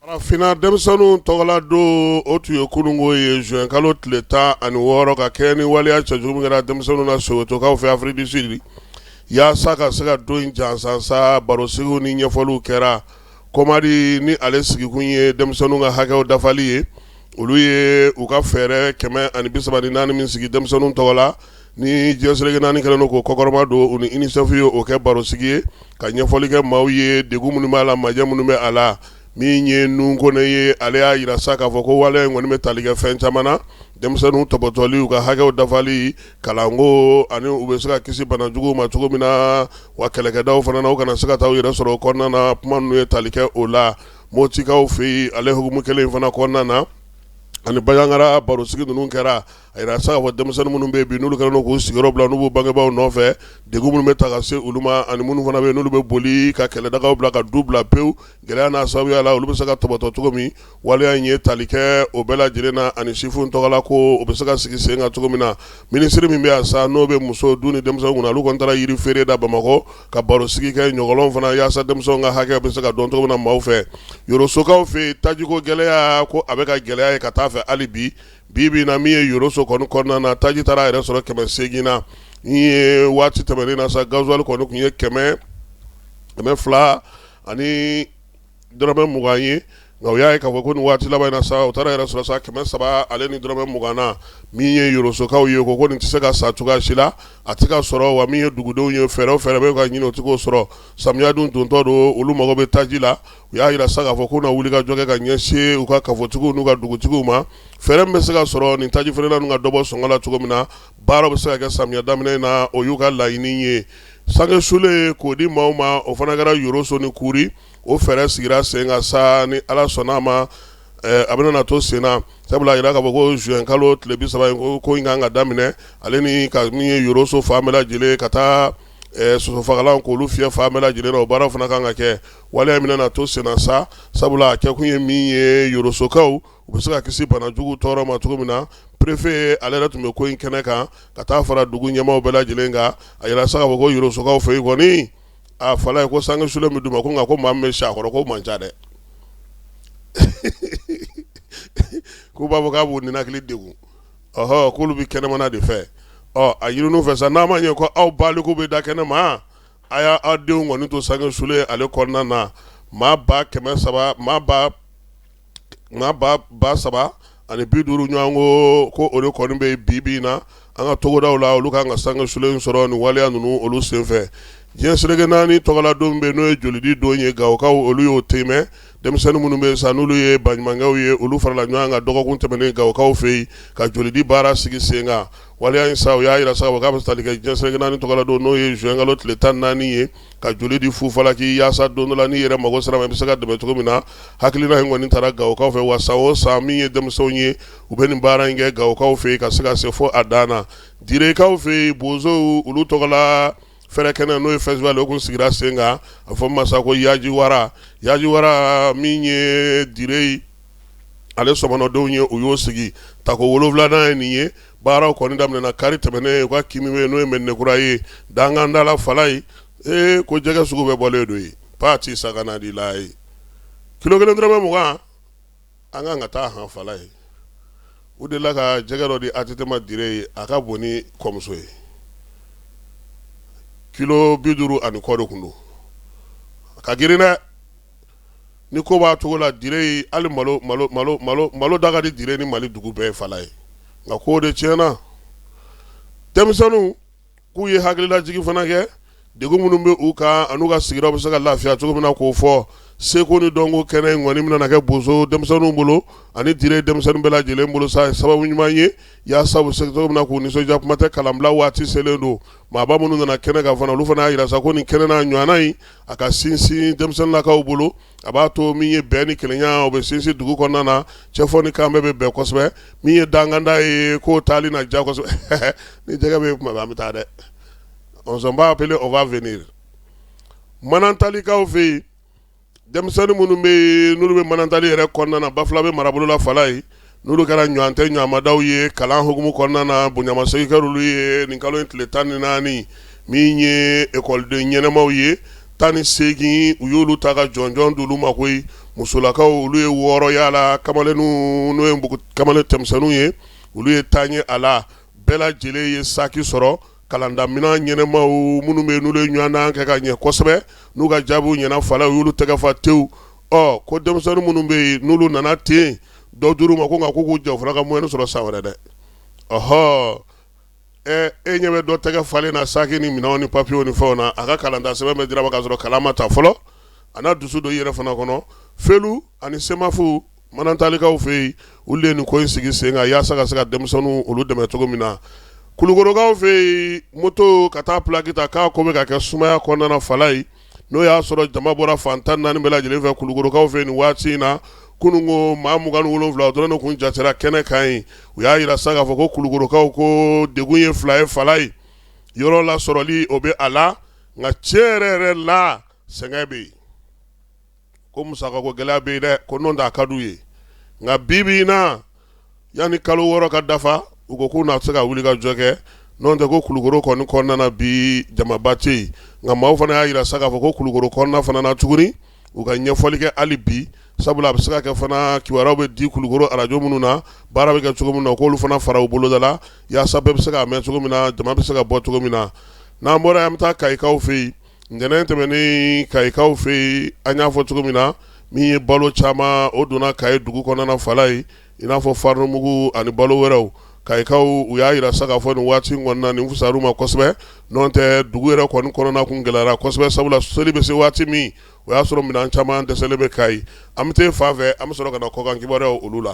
Fina denmisɛnninw tɔgɔla don o tun ye kunungo ye juin kalo tile 16 ka kɛ ni waleya cɛjugu min kɛra denmisɛnninw na Soweto fɛ Afrique du Sud yaasa ka se ka don in jansansa barosigiw ni ɲɛfɔliw kɛra komadi ni ale sigikun ye denmisɛnninw ka hakɛw dafali ye olu ye u ka fɛɛrɛ 134 min sigi denmisɛnninw tɔgɔla ni jɛnsɛrɛge naani kɛlen don k'o kɔkɔrɔma don u ni UNICEF ye o kɛ barosigi ye ka ɲɛfɔli kɛ maaw ye degun minnu b'a la majɛ minnu bɛ a la min ye nunkone ye ale y'a yira sa k'a fɔ ko wale in kɔni bɛ tali kɛ fɛn caman na denmisɛnninw tɔbɔtɔli u ka hakɛw dafali kalanko ani u bɛ se ka kisi bana juguw ma cogo min na wa kɛlɛkɛdaw fana na u kana se ka taa u yɛrɛ sɔrɔ o kɔnɔna na kuma ninnu ye tali kɛ o la Motikaw fɛ yen ale hukumu kelen in fana kɔnɔna na ani Bayaŋara barosigi ninnu kɛra a yira sa k'a fɔ denmisɛnnin minnu bɛ yen bi n'olu kɛlen don k'u sigiyɔrɔ bila n'u b'u bangebaaw nɔfɛ degun minnu bɛ ta ka se olu ma ani minnu fana bɛ yen n'olu bɛ boli ka kɛlɛdagaw bila ka du bila pewu gɛlɛya n'a sababuya la olu bɛ se ka tɔbɔtɔ cogo min waleya in ye tali kɛ o bɛɛ lajɛlen na ani sifuw tɔgɔla ko o bɛ se ka sigi sen kan cogo min na minisiri min bɛ yan sa n'o bɛ muso du ni denmisɛnninw kunna olu kɔni taara yiri feere da Bamakɔ ka barosigi kɛ ɲɔgɔlɔnw fana yaasa denmisɛnninw ka hakɛ bɛ se ka dɔn cogo min na maaw fɛ Yorosokaw fɛ tajiko gɛlɛya ko a bɛ ka gɛlɛya ye ka taa fɛ hali bi na min ye Yoroso kɔni kɔnɔna na taji taara a yɛrɛ sɔrɔ 800 na ni ye waati tɛmɛnen na sa gasoil kɔni kun ye 200 ani dɔrɔmɛ 20 ye nka u y'a ye k'a fɔ ko nin waati laban in na sa u taara yɛrɛ sɔrɔ sa 300 ale ni dɔrɔmɛ 20 na min ye Yorosokaw ye ko nin tɛ se ka sa cogoya si la a tɛ ka sɔrɔ wa min ye dugudenw ye fɛɛrɛ bɛ ka ɲini o tɛ k'o sɔrɔ samiya dun dontɔ don olu mago bɛ taji la u y'a yira sa k'a fɔ ko na wuli ka jɔ kɛ ka ɲɛsin u ka kafotigiw n'u ka dugutigiw ma fɛɛrɛ bɛ se ka sɔrɔ nin taji feerela ninnu ka dɔ bɔ sɔngɔ la cogo min na baaraw bɛ se ka kɛ samiya daminɛ na o y'u ka laɲini ye sange sulen k'o di maaw ma o fana kɛra Yoroso ni Kuri o fɛɛrɛ sigira sen kan sa ni Ala sɔnna a ma a bɛna to sen na sabula a yira k'a fɔ ko juin kalo tile 30 ko in kan ka daminɛ ale ni ka min ye Yoroso fan bɛɛ lajɛlen ka taa sosofagalan k'olu fiyɛ fan bɛɛ lajɛlen na o baaraw fana kan ka kɛ waleya min na to sen na sa sabula a kɛkun ye min ye Yorosokaw u bɛ se ka kisi bana jugu tɔɔrɔ ma cogo min na préfet ale yɛrɛ tun bɛ ko in kɛnɛ kan ka taa fara dugu ɲɛmaaw bɛɛ lajɛlen kan a yira sa k'a fɔ ko Yorosokaw fɛ yen kɔni a fala ye ko sange sulen bɛ d'u ma ko nka ko maa min bɛ si a kɔrɔ ko man ca dɛ k'u b'a fɔ k'a b'u ninakili degun k'olu bɛ kɛnɛmana de fɛ a yiriniw fɛ sa n'a ma ɲɛ ko aw baliku bɛ da kɛnɛ ma a y'a aw denw kɔni to sange sulen ale kɔnɔna na maa ba 300 ani 50 ɲɔgɔn ko o de kɔni bɛ bi na an ka togodaw la olu kan ka sange sulen sɔrɔ ni waleya ninnu olu senfɛ jɛnsɛrɛge naani tɔgɔla don bɛ n'o ye jolidi don ye Gawokaw olu y'o temɛ denmisɛnnin minnu bɛ sa n'olu ye baɲumankɛw ye olu farala ɲɔgɔn kan dɔgɔkun tɛmɛnen Gawokaw fɛ yen ka jolidi baara sigi sen kan waleya in sa u y'a yira sa k'a bɛ tali kɛ jɛnsɛrɛge naani tɔgɔla don n'o ye juin kalo tile 14 ye ka joli di Fufalaki yaasa don dɔ la ni yɛrɛ mago sera ma i bɛ se ka dɛmɛ cogo min na hakilina in kɔni taara Gawokaw fɛ wa san o san min ye denmisɛnw ye u bɛ nin baara in kɛ Gawokaw fɛ yen ka se ka se fo a dan na Direkaw fɛ yen bozow olu tɔgɔla fɛrɛ kɛnɛ n'o ye festival o kun sigira sen kan a fɔ masa ko Yajiwara min ye Dire ale sɔmɔnɔdenw ye u y'o sigi tako 7 ye nin ye baaraw kɔni daminɛna kari tɛmɛnen u ka kimi bɛ n'o ye Mɛnɛkura ye Dangandala Fala ye ko jɛgɛ sugu bɛɛ bɔlen don ye Pati Sagana di la ye kilo 1 dɔrɔmɛ 20 an kan ka taa han Fala ye u de la ka jɛgɛ dɔ di ATT Dire ye a ka bon ni kɔmuso ye kilo 50 ani kɔ de kun don ka girin dɛ ni ko b'a cogo la Dire ye hali malo daga di Dire ni Mali dugu bɛɛ ye Fala ye nka ko de tiɲɛna denmisɛnninw k'u ye hakililajigi fana kɛ degun minnu bɛ u kan an'u ka sigiraw bɛ se ka lafiya cogo min na k'o fɔ seko ni dɔnko kɛnɛ in kɔni bɛna kɛ bozo denmisɛnninw bolo ani Dire denmisɛnnin bɛɛ lajɛlen bolo sa sababu ɲuman ye yaasa u bɛ se cogo min na k'u nisɔndiya kuma tɛ kalanbila waati selen don maaba minnu nana kɛnɛ kan fana olu fana y'a yira sa ko nin kɛnɛ n'a ɲɔgɔnna in a ka sinsin denmisɛnninlakaw bolo a b'a to min ye bɛn ni kelenya o bɛ sinsin dugu kɔnɔna na cɛfɔ ni kan bɛɛ bɛ bɛn kosɛbɛ min ye danganda ye k'o taali na diya kosɛbɛ ni jɛgɛ bɛ kuma an bɛ taa dɛ on s'en va appeler on va venir Manantalikaw fɛ yen denmisɛnnin minnu bɛ yen n'olu bɛ Manantali yɛrɛ kɔnɔna na Bafula bɛ marabolo la Fala ye n'olu kɛra ɲɔgɔn tɛ ɲɔgɔnmadaw ye kalan hukumu kɔnɔna na bonyamasegin kɛra olu ye nin kalo in tile 14 min ye ekɔliden ɲɛnɛmaw ye 18 u y'olu ta ka jɔnjɔn d'olu ma koyi musolakaw olu ye wɔɔrɔ yala kamalenu n'o ye kamalen tɛmisɛnninw ye olu ye taaɲɛ a la bɛɛ lajɛlen ye saki sɔrɔ kalandamina ɲɛnɛmaw minnu bɛ n'olu ye ɲɔgɔndan kɛ ka ɲɛ kosɛbɛ n'u ka jaabiw ɲɛna fala u y'olu tɛgɛ fa tewu ko denmisɛnnin minnu bɛ yen n'olu nana ten dɔ dir'u ma ko nka k'u jɛ u fana ka moyenne sɔrɔ san wɛrɛ dɛ e ɲɛ bɛ dɔ tɛgɛ falen na saki ni minɛnw ni papiyew ni fɛnw na a ka kalanda sɛbɛn bɛ dira ma k'a sɔrɔ kalan ma ta fɔlɔ a n'a dusu dɔ i yɛrɛ fana kɔnɔ felu ani semafu manantalikaw fɛ yen olu de ye nin ko in sigi sen kan yaasa ka se ka denmisɛnninw olu dɛmɛ cogo min na kulukorokaw fɛ yen moto ka taa pilaki ta k'a ko bɛ ka kɛ sumaya kɔnɔna fala ye n'o y'a sɔrɔ jama bɔra fan 14 bɛɛ lajɛlen fɛ kulukorokaw fɛ yen nin waati in na kunun ko maa 27 dɔrɔn de kun jatera kɛnɛ kan ye u y'a yira sa k'a fɔ ko kulukorokaw ko degun ye 2 ye fala ye yɔrɔ lasɔrɔli o bɛ a la nka tiɲɛ yɛrɛ la sɛgɛn bɛ yen ko musakako gɛlɛya bɛ yen dɛ ko n'o tɛ a ka d'u ye nka bi bi in na yanni kalo 6 ka dafa u ko k'u na se ka wuli ka jɔ kɛ n'o tɛ ko kulukoro kɔni kɔnɔna na bi jamaba tɛ yen nka maaw fana y'a yira sa k'a fɔ ko kulukoro kɔnɔna fana na tuguni u ka ɲɛfɔli kɛ hali bi sabula a bɛ se ka kɛ fana kibaruyaw bɛ di kulukoro arajo minnu na baara bɛ kɛ cogo min na k'olu fana fara u boloda la yaasa bɛɛ bɛ se k'a mɛn cogo min na jama bɛ se ka bɔ cogo min na n'an bɔra yan an bɛ taa kayikaw fɛ yen ntɛnɛn tɛmɛnen kayikaw fɛ yen an y'a fɔ cogo min na min ye balo caman o donna kaye dugu kɔnɔna fala ye i n'a fɔ farinumugu ani balo wɛrɛw kayikaw u y'a yira sa k'a fɔ nin waati in kɔnɔna nin fusar'u ma kosɛbɛ n'o tɛ dugu yɛrɛ kɔni kɔnɔna kun gɛlɛyara kosɛbɛ sabula seli bɛ se waati min o y'a sɔrɔ minɛn caman dɛsɛlen bɛ Kayi an bɛ taa fan fɛ an bɛ sɔrɔ ka na kɔkan kibaruyaw olu la